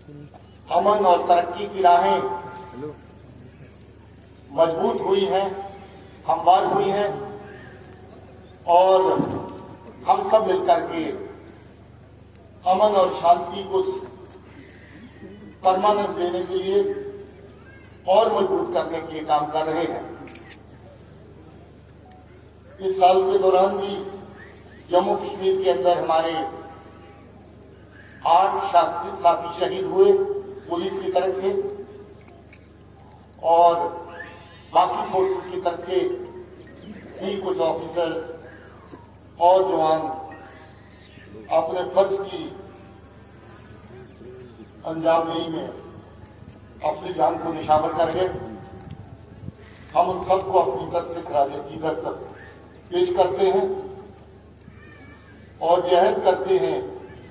अमन और तरक्की की राहें मजबूत हुई हैं, हमवार हुई हैं और हम सब मिलकर के अमन और शांति को परमानेंस देने के लिए और मजबूत करने के लिए काम कर रहे हैं। इस साल के दौरान भी जम्मू कश्मीर के अंदर हमारे 8 साथी शहीद हुए पुलिस की तरफ से और बाकी फोर्सेस की तरफ से भी कुछ ऑफिसर्स और जवान अपने फर्ज की अंजामदेही में अपनी जान को निशावर कर गए। हम उन सबको अपनी तरफ से खराज अकीदत पेश करते हैं और जहद करते हैं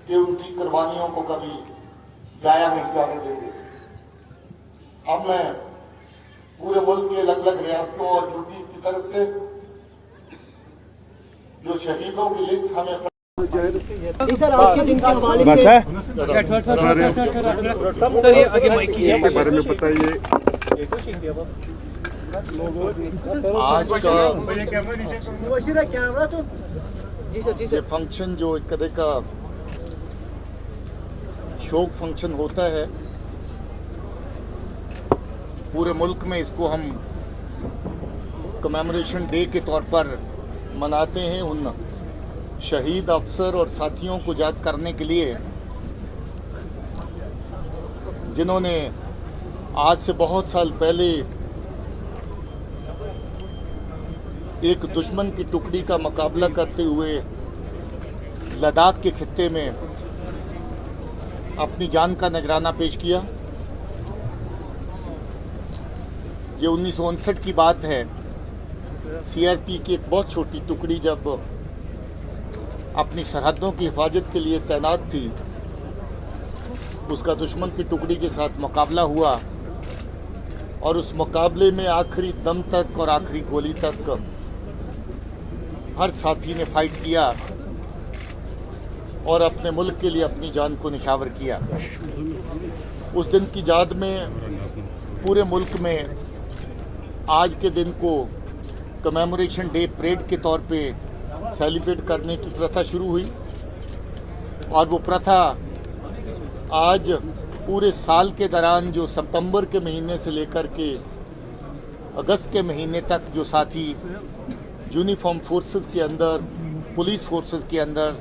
कि उनकी कुर्बानियों को कभी जाया नहीं जाने देंगे। अब मैं पूरे मुल्क के अलग अलग रियासतों और ड्यूटीज की तरफ से जो शहीदों की लिस्ट हमें सर आपके दिन के हवाले से सर ये आगे माइक कीजिए के बारे में बताइए। आज का जी सर ये फंक्शन जो एक तरह का शोक फंक्शन होता है पूरे मुल्क में, इसको हम कमेमोरेशन डे के तौर पर मनाते हैं। उन शहीद अफसर और साथियों को याद करने के लिए जिन्होंने आज से बहुत साल पहले एक दुश्मन की टुकड़ी का मुकाबला करते हुए लद्दाख के खित्ते में अपनी जान का नजराना पेश किया। ये 1959 की बात है। सीआरपी की एक बहुत छोटी टुकड़ी जब अपनी सरहदों की हिफाजत के लिए तैनात थी, उसका दुश्मन की टुकड़ी के साथ मुकाबला हुआ और उस मुकाबले में आखिरी दम तक और आखिरी गोली तक हर साथी ने फाइट किया और अपने मुल्क के लिए अपनी जान को निशावर किया। उस दिन की याद में पूरे मुल्क में आज के दिन को कमेमोरेशन डे परेड के तौर पे सेलिब्रेट करने की प्रथा शुरू हुई और वो प्रथा आज पूरे साल के दौरान जो सितंबर के महीने से लेकर के अगस्त के महीने तक जो साथी यूनिफॉर्म फोर्सेस के अंदर, पुलिस फोर्सेस के अंदर,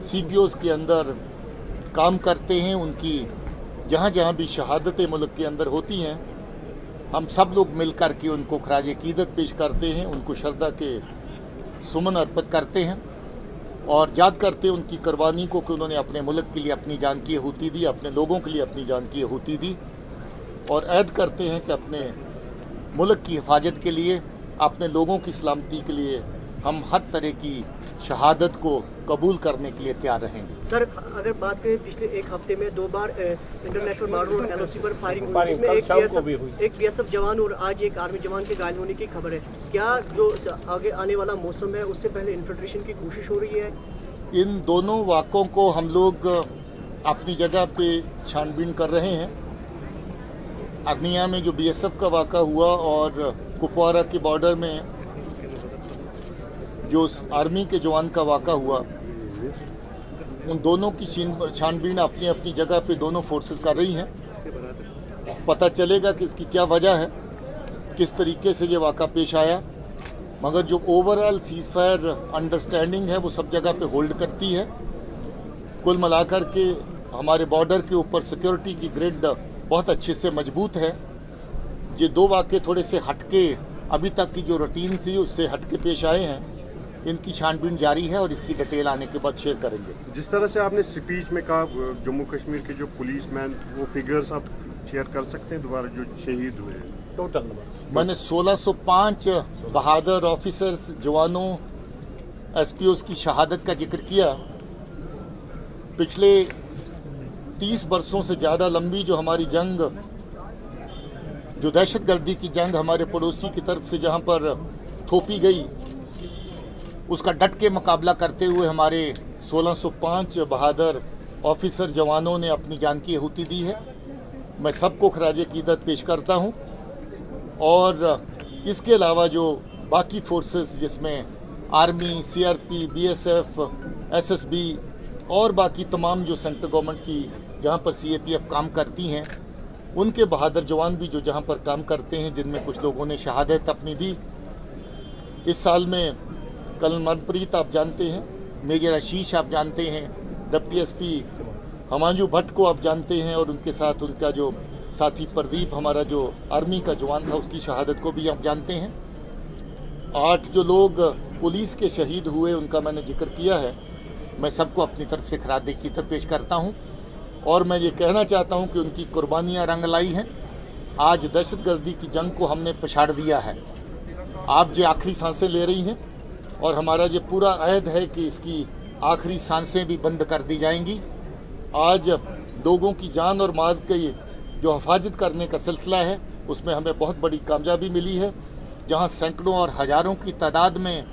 सीपीओज़ के अंदर काम करते हैं, उनकी जहाँ जहाँ भी शहादतें मुल्क के अंदर होती हैं, हम सब लोग मिलकर के उनको खराज अकीदत पेश करते हैं, उनको श्रद्धा के सुमन अर्पित करते हैं और याद करते हैं उनकी कुर्बानी को कि उन्होंने अपने मुल्क के लिए अपनी जान की आहुति दी, अपने लोगों के लिए अपनी जान की आहुति दी और ऐद करते हैं कि अपने मुल्क की हिफाजत के लिए, अपने लोगों की सलामती के लिए हम हर तरह की शहादत को कबूल करने के लिए तैयार रहेंगे। सर अगर बात करें पिछले एक हफ्ते में 2 बार इंटरनेशनल बॉर्डर और LOC पर फायरिंग हुई, जिसमें एक BSF जवान और आज एक आर्मी जवान के घायल होने की खबर है। क्या जो आगे आने वाला मौसम है उससे पहले इन्फिल्ट्रेशन की कोशिश हो रही है? इन दोनों वाक़ों को हम लोग अपनी जगह पे छानबीन कर रहे हैं। अर्निया में जो BSF का वाक़ा हुआ और कुपवारा के बॉर्डर में जो आर्मी के जवान का वाक़ा हुआ, उन दोनों की छानबीन अपनी अपनी जगह पे दोनों फोर्सेस कर रही हैं। पता चलेगा कि इसकी क्या वजह है, किस तरीके से ये वाक़ा पेश आया, मगर जो ओवरऑल सीज़फायर अंडरस्टैंडिंग है वो सब जगह पे होल्ड करती है। कुल मिलाकर के हमारे बॉर्डर के ऊपर सिक्योरिटी की ग्रिड बहुत अच्छे से मजबूत है। ये 2 वाक़े थोड़े से हटके अभी तक की जो रूटीन थी उससे हटके पेश आए हैं। इनकी छानबीन जारी है और इसकी डिटेल आने के बाद शेयर करेंगे। जिस तरह से आपने स्पीच में कहा जम्मू कश्मीर के जो पुलिसमैन, वो फिगर्स आप शेयर कर सकते हैं दोबारा जो शहीद हुए हैं? टोटल नंबर मैंने 1605 बहादुर ऑफिसर्स, जवानों, SPOs की शहादत का जिक्र किया। पिछले 30 बरसों से ज़्यादा लंबी जो हमारी जंग, जो दहशतगर्दी की जंग हमारे पड़ोसी की तरफ से जहाँ पर थोपी गई, उसका डट के मुकाबला करते हुए हमारे 1605 बहादुर ऑफिसर जवानों ने अपनी जान की आहुति दी है। मैं सबको खराज अकीदत पेश करता हूँ। और इसके अलावा जो बाकी फोर्सेस जिसमें आर्मी, सीआरपी, बीएसएफ, एसएसबी और बाकी तमाम जो सेंट्रल गवर्नमेंट की जहाँ पर सीएपीएफ काम करती हैं, उनके बहादुर जवान भी जो जहाँ पर काम करते हैं, जिनमें कुछ लोगों ने शहादत अपनी दी। इस साल में कर्नल मनप्रीत आप जानते हैं, मेजर आशीष आप जानते हैं, डिप्टी एसपी हमांजू भट्ट को आप जानते हैं, और उनके साथ उनका जो साथी प्रदीप हमारा जो आर्मी का जवान था, उसकी शहादत को भी आप जानते हैं। 8 जो लोग पुलिस के शहीद हुए उनका मैंने जिक्र किया है। मैं सबको अपनी तरफ से खराज अकीदत पेश करता हूं, और मैं ये कहना चाहता हूं कि उनकी कुर्बानियां रंग लाई हैं। आज दहशतगर्दी की जंग को हमने पछाड़ दिया है। आप जो आखिरी सांसें ले रही हैं, और हमारा ये पूरा अहद है कि इसकी आखिरी सांसें भी बंद कर दी जाएंगी। आज लोगों की जान और माल की जो हिफाजत करने का सिलसिला है, उसमें हमें बहुत बड़ी कामयाबी मिली है। जहां सैकड़ों और हज़ारों की तादाद में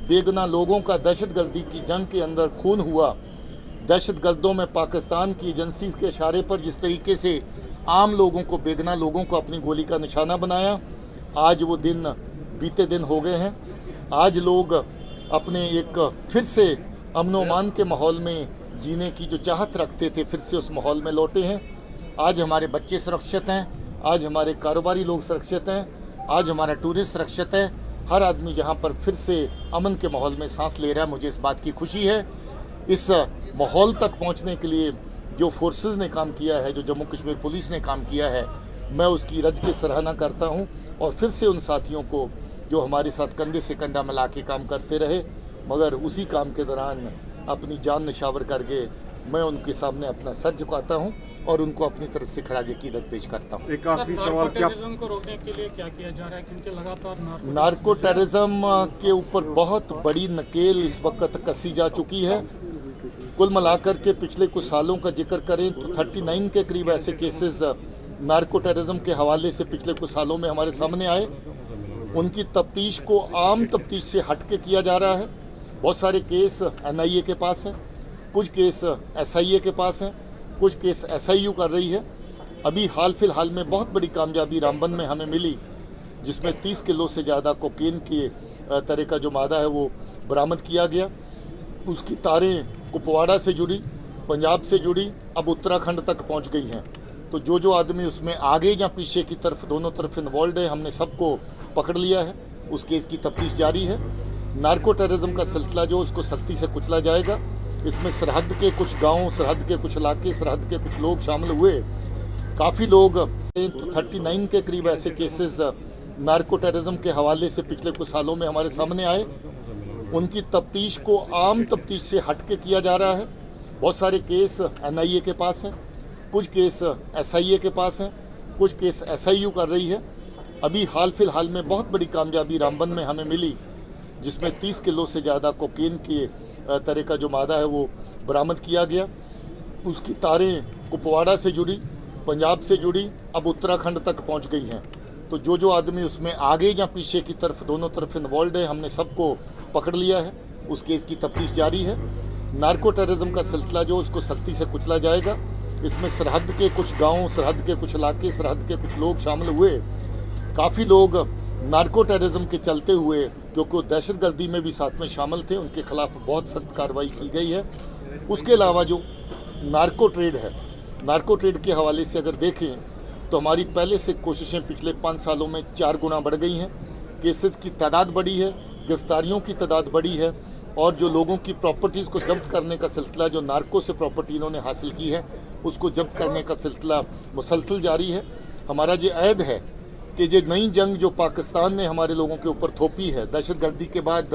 बेगुनाह लोगों का दहशतगर्दी की जंग के अंदर खून हुआ, दहशतगर्दों में पाकिस्तान की एजेंसी के इशारे पर जिस तरीके से आम लोगों को, बेगुनाह लोगों को अपनी गोली का निशाना बनाया, आज वो दिन बीते दिन हो गए हैं। आज लोग अपने एक फिर से अमन व अमान के माहौल में जीने की जो चाहत रखते थे, फिर से उस माहौल में लौटे हैं। आज हमारे बच्चे सुरक्षित हैं, आज हमारे कारोबारी लोग सुरक्षित हैं, आज हमारा टूरिस्ट सुरक्षित है। हर आदमी जहां पर फिर से अमन के माहौल में सांस ले रहा है, मुझे इस बात की खुशी है। इस माहौल तक पहुंचने के लिए जो फोर्सेस ने काम किया है, जो जम्मू कश्मीर पुलिस ने काम किया है, मैं उसकी रज की सराहना करता हूं। और फिर से उन साथियों को जो हमारे साथ कंधे से कंधा मिला के काम करते रहे, मगर उसी काम के दौरान अपनी जान निछावर करके, मैं उनके सामने अपना सर झुकाता हूं और उनको अपनी तरफ से खराज अकीदत पेश करता हूं। एक आखिरी सवाल, क्या टेररिज्म को रोकने के लिए क्या किया जा रहा है, क्योंकि लगातार नार्को टेररिज्म के ऊपर बहुत बड़ी नकेल इस वक्त कसी जा चुकी है। कुल मिलाकर के पिछले कुछ सालों का जिक्र करें तो 39 के करीब ऐसे केसेस नार्को टेररिज्म के हवाले से पिछले कुछ सालों में हमारे सामने आए। उनकी तफ्तीश को आम तफ्तीश से हट के किया जा रहा है। बहुत सारे केस एनआईए के पास हैं, कुछ केस एसआईए के पास हैं, कुछ केस एसआईयू कर रही है। अभी हाल फिलहाल में बहुत बड़ी कामयाबी रामबन में हमें मिली, जिसमें 30 किलो से ज़्यादा कोकेन के तरह का जो मादा है वो बरामद किया गया। उसकी तारें कुपवाड़ा से जुड़ी, पंजाब से जुड़ी, अब उत्तराखंड तक पहुंच गई हैं। तो जो आदमी उसमें आगे या पीछे की तरफ, दोनों तरफ इन्वॉल्व है, हमने सबको पकड़ लिया है। उस केस की तफ्तीश जारी है। नार्को टेररिज्म का सिलसिला जो, उसको सख्ती से कुचला जाएगा। इसमें सरहद के कुछ गांव, सरहद के कुछ इलाके, सरहद के कुछ लोग शामिल हुए। काफ़ी लोग, 39 के करीब ऐसे केसेस नार्को टेररिज्म के हवाले से पिछले कुछ सालों में हमारे सामने आए। उनकी तफ्तीश को आम तफ्तीश से हट के किया जा रहा है। बहुत सारे केस एनआईए के पास हैं, कुछ केस एसआईए के पास हैं, कुछ केस एसआईयू कर रही है। अभी हाल फिलहाल में बहुत बड़ी कामयाबी रामबन में हमें मिली, जिसमें 30 किलो से ज़्यादा कोकेन के तरह का जो मादा है वो बरामद किया गया। उसकी तारें कुपवाड़ा से जुड़ी, पंजाब से जुड़ी, अब उत्तराखंड तक पहुंच गई हैं। तो जो आदमी उसमें आगे या पीछे की तरफ, दोनों तरफ इन्वॉल्व है, हमने सबको पकड़ लिया है। उस केस की तफ्तीश जारी है। नार्को टेररिज्म का सिलसिला जो, उसको सख्ती से कुचला जाएगा। इसमें सरहद के कुछ गांव, सरहद के कुछ इलाके, सरहद के कुछ लोग शामिल हुए। काफ़ी लोग नार्को टेररिज्म के चलते हुए, क्योंकि दहशतगर्दी में भी साथ में शामिल थे, उनके खिलाफ बहुत सख्त कार्रवाई की गई है। उसके अलावा जो नार्को ट्रेड है, नार्को ट्रेड के हवाले से अगर देखें तो हमारी पहले से कोशिशें पिछले 5 सालों में 4 गुना बढ़ गई हैं। केसेस की तादाद बढ़ी है, गिरफ्तारियों की तादाद बढ़ी है, और जो लोगों की प्रॉपर्टीज़ को जब्त करने का सिलसिला, जो नार्को से प्रॉपर्टी इन्होंने हासिल की है, उसको जब्त करने का सिलसिला मुसलसल जारी है। हमारा ये अहद है कि ये नई जंग जो पाकिस्तान ने हमारे लोगों के ऊपर थोपी है, दहशतगर्दी के बाद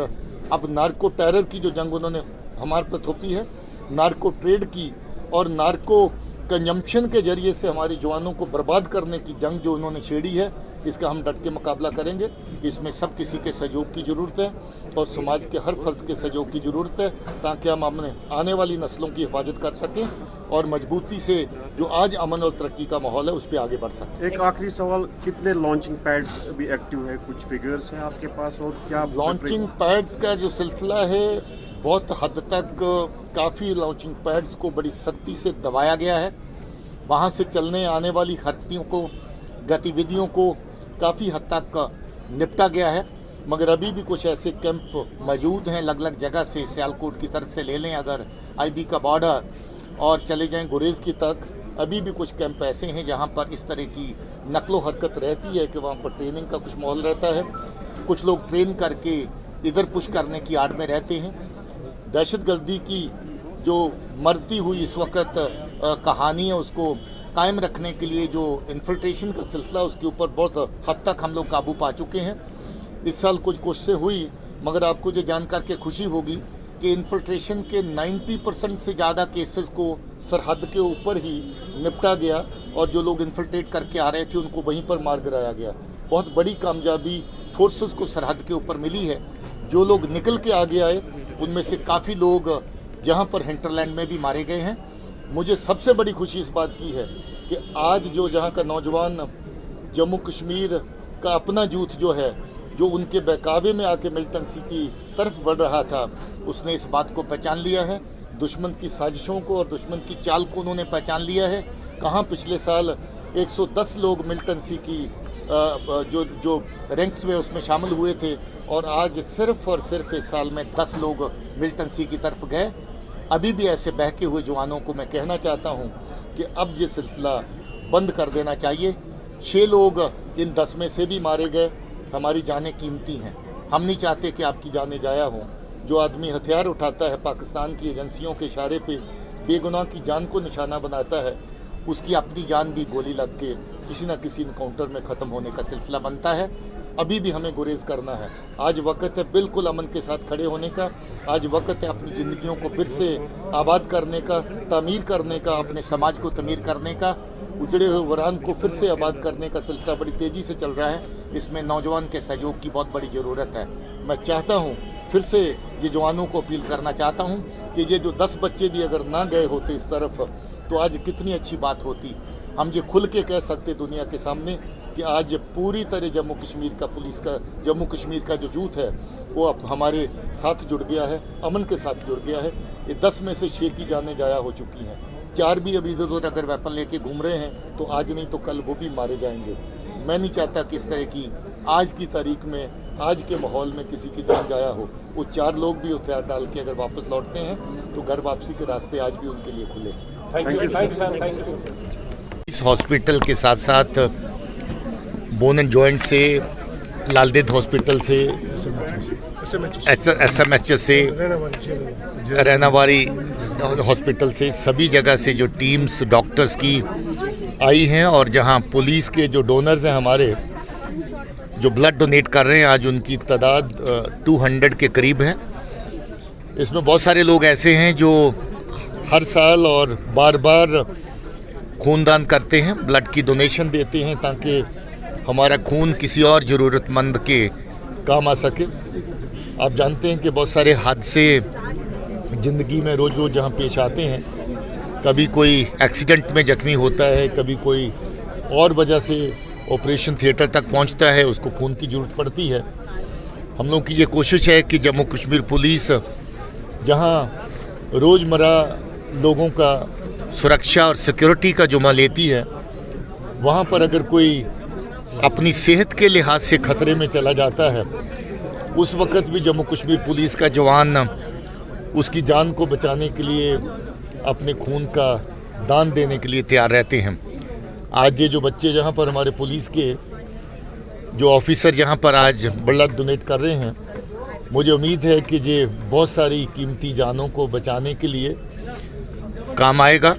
अब नार्को टेरर की जो जंग उन्होंने हमारे पर थोपी है, नार्को ट्रेड की और नार्को कंजम्पशन के जरिए से हमारे जवानों को बर्बाद करने की जंग जो उन्होंने छेड़ी है, इसका हम डट के मुकाबला करेंगे। इसमें सब किसी के सहयोग की ज़रूरत है और समाज के हर फर्द के सहयोग की ज़रूरत है, ताकि हम अपने आने वाली नस्लों की हिफाजत कर सकें और मजबूती से जो आज अमन और तरक्की का माहौल है उस पर आगे बढ़ सकें। एक आखिरी सवाल, कितने लॉन्चिंग पैड्स अभी एक्टिव है, कुछ फिगर्स हैं आपके पास, और क्या लॉन्चिंग पैड्स का जो सिलसिला है, बहुत हद तक काफ़ी लॉन्चिंग पैड्स को बड़ी सख्ती से दबाया गया है। वहाँ से चलने आने वाली गतिविधियों को काफ़ी हद तक निपटा गया है, मगर अभी भी कुछ ऐसे कैंप मौजूद हैं अलग अलग जगह से। सियालकोट की तरफ से ले लें अगर आईबी का बॉर्डर और चले जाएं गुरेज की तक, अभी भी कुछ कैंप ऐसे हैं जहां पर इस तरह की नकलो हरकत रहती है कि वहां पर ट्रेनिंग का कुछ माहौल रहता है। कुछ लोग ट्रेन करके इधर पुश करने की आड़ में रहते हैं। दहशतगर्दी की जो मरती हुई इस वक्त कहानी है उसको कायम रखने के लिए जो इन्फिल्ट्रेशन का सिलसिला उसके ऊपर बहुत हद तक हम लोग काबू पा चुके हैं। इस साल कुछ कोशिशें हुई, मगर आपको ये जानकर के खुशी होगी कि इन्फिल्ट्रेशन के 90% से ज़्यादा केसेस को सरहद के ऊपर ही निपटा गया और जो लोग इन्फिल्ट्रेट करके आ रहे थे उनको वहीं पर मार गिराया गया। बहुत बड़ी कामयाबी फोर्सेस को सरहद के ऊपर मिली है। जो लोग निकल के आगे आए उनमें से काफ़ी लोग जहाँ पर हिंटरलैंड में भी मारे गए हैं। मुझे सबसे बड़ी खुशी इस बात की है कि आज जो जहाँ का नौजवान जम्मू कश्मीर का अपना यूथ जो है, जो उनके बहकावे में आके मिलिटेंसी की तरफ बढ़ रहा था, उसने इस बात को पहचान लिया है। दुश्मन की साजिशों को और दुश्मन की चाल को उन्होंने पहचान लिया है। कहाँ पिछले साल 110 लोग मिलिटेंसी की जो रैंक्स में उसमें शामिल हुए थे और आज सिर्फ और सिर्फ इस साल में 10 लोग मिलिटेंसी की तरफ गए। अभी भी ऐसे बहके हुए जवानों को मैं कहना चाहता हूँ कि अब ये सिलसिला बंद कर देना चाहिए। 6 लोग इन 10 में से भी मारे गए। हमारी जानें कीमती हैं, हम नहीं चाहते कि आपकी जानें जाया हों। जो आदमी हथियार उठाता है पाकिस्तान की एजेंसियों के इशारे पे बेगुनाह की जान को निशाना बनाता है, उसकी अपनी जान भी गोली लग के किसी न किसी इनकाउंटर में ख़त्म होने का सिलसिला बनता है। अभी भी हमें गुरेज करना है। आज वक्त है बिल्कुल अमन के साथ खड़े होने का। आज वक्त है अपनी ज़िंदगियों को फिर से आबाद करने का, तामीर करने का, अपने समाज को तमीर करने का। उजड़े हुए वरान को फिर से आबाद करने का सिलसिला बड़ी तेज़ी से चल रहा है। इसमें नौजवान के सहयोग की बहुत बड़ी ज़रूरत है। मैं चाहता हूँ फिर से ये जवानों को अपील करना चाहता हूँ कि ये जो 10 बच्चे भी अगर ना गए होते इस तरफ तो आज कितनी अच्छी बात होती। हम ये खुल के कह सकते दुनिया के सामने कि आज पूरी तरह जम्मू कश्मीर का जो यूथ है वो अब हमारे साथ जुड़ गया है, अमन के साथ जुड़ गया है। ये 10 में से 6 की जानें जाया हो चुकी हैं। 4 भी अभी इधर उधर अगर वेपन लेके घूम रहे हैं तो आज नहीं तो कल वो भी मारे जाएंगे। मैं नहीं चाहता कि इस तरह की आज की तारीख में, आज के माहौल में किसी की जान जाया हो। वो 4 लोग भी हथियार डाल के अगर वापस लौटते हैं तो घर वापसी के रास्ते आज भी उनके लिए खुले हैं। इस हॉस्पिटल के साथ साथ बोन एंड जॉइंट से, लालदेद हॉस्पिटल से, SMH से, रैनावारी हॉस्पिटल से, सभी जगह से जो टीम्स डॉक्टर्स की आई हैं और जहां पुलिस के जो डोनर्स हैं हमारे जो ब्लड डोनेट कर रहे हैं, आज उनकी तादाद 200 के करीब है। इसमें बहुत सारे लोग ऐसे हैं जो हर साल और बार बार खूनदान करते हैं, ब्लड की डोनेशन देते हैं ताकि हमारा खून किसी और ज़रूरतमंद के काम आ सके। आप जानते हैं कि बहुत सारे हादसे ज़िंदगी में रोज़ रोज़ जहाँ पेश आते हैं, कभी कोई एक्सीडेंट में जख्मी होता है, कभी कोई और वजह से ऑपरेशन थिएटर तक पहुंचता है, उसको खून की ज़रूरत पड़ती है। हम लोग की ये कोशिश है कि जम्मू कश्मीर पुलिस जहां रोज़मर्रा लोगों का सुरक्षा और सिक्योरिटी का जुम्मा लेती है, वहां पर अगर कोई अपनी सेहत के लिहाज से ख़तरे में चला जाता है, उस वक़्त भी जम्मू कश्मीर पुलिस का जवान उसकी जान को बचाने के लिए अपने खून का दान देने के लिए तैयार रहते हैं। आज ये जो बच्चे जहाँ पर हमारे पुलिस के जो ऑफिसर जहाँ पर आज ब्लड डोनेट कर रहे हैं, मुझे उम्मीद है कि ये बहुत सारी कीमती जानों को बचाने के लिए काम आएगा।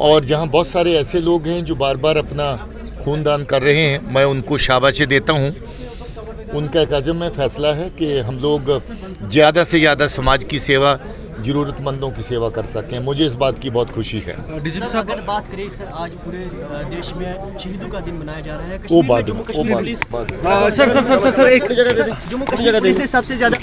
और जहाँ बहुत सारे ऐसे लोग हैं जो बार बार अपना खून दान कर रहे हैं, मैं उनको शाबाशी देता हूँ। उनका एक अज़म फैसला है कि हम लोग ज़्यादा से ज़्यादा समाज की सेवा, ज़रूरतमंदों की सेवा कर सकें। मुझे इस बात की बहुत खुशी है। सर, अगर बात करें सर, आज पूरे देश में शहीदों का दिन मनाया जा रहा है। वो बात जम्मू कश्मीर पुलिस सर एक जम्मू कश्मीर पुलिस ने सबसे ज़्यादा